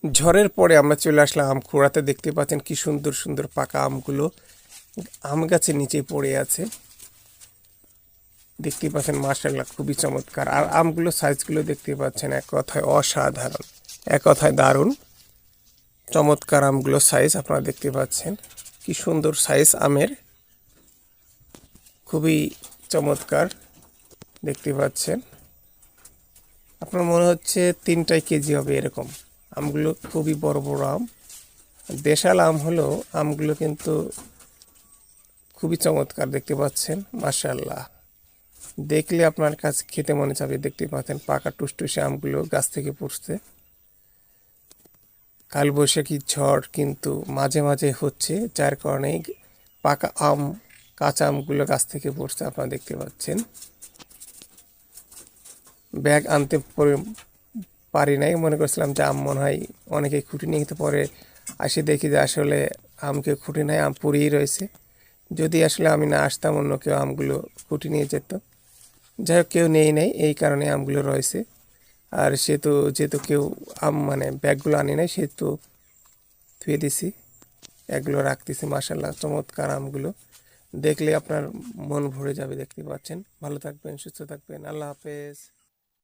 ঝড়ের পরে আমরা চলে আসলাম আম কুড়াতে। দেখতে পাচ্ছেন কি সুন্দর সুন্দর পাকা আমগুলো আম গাছের নিচে পড়ে আছে। দেখতে পাচ্ছেন মাশাআল্লাহ খুবই চমৎকার। আর আমগুলো সাইজগুলো দেখতে পাচ্ছেন, এক কথায় অসাধারণ, এক কথায় দারুণ চমৎকার আমগুলো সাইজ আপনারা দেখতে পাচ্ছেন। কি সুন্দর সাইজ আমের, খুবই চমৎকার দেখতে পাচ্ছেন। আপনার মনে হচ্ছে 3টাই কেজি হবে এরকম। আমগুলো খুবই বড় বড় আম, দেশাল আম হলেও আমগুলো কিন্তু খুবই চমৎকার দেখতে পাচ্ছেন। মাশাআল্লাহ, দেখলে আপনার কাছে খেতে মনে চাবে। দেখতে পাচ্ছেন পাকা টুসটুসে আমগুলো গাছ থেকে পড়ছে। কালবৈশাখী ঝড় কিন্তু মাঝে মাঝে হচ্ছে, যার কারণে পাকা আম, কাঁচা আমগুলো গাছ থেকে পড়ছে আপনারা দেখতে পাচ্ছেন। ব্যাগ আনতে পারি নাই, মনে করছিলাম যে আম মনে হয় অনেকে খুঁটি নিয়ে, কিন্তু পরে আসে দেখি যে আসলে আমকে খুঁটি নাই, আম পুড়েই রয়েছে। যদি আসলে আমি না আসতাম, অন্য কেউ আমগুলো খুঁটি নিয়ে যেত। যাই হোক, কেউ নেই নাই, এই কারণে আমগুলো রয়েছে। আর সে তো যেহেতু কেউ আম মানে ব্যাগগুলো আনি নাই, সে তো ধুয়ে দিছি, এগুলো রাখতেছি। মাশাআল্লাহ চমৎকার আমগুলো, দেখলে আপনার মন ভরে যাবে। দেখতে পাচ্ছেন। ভালো থাকবেন, সুস্থ থাকবেন, আল্লাহ হাফেজ।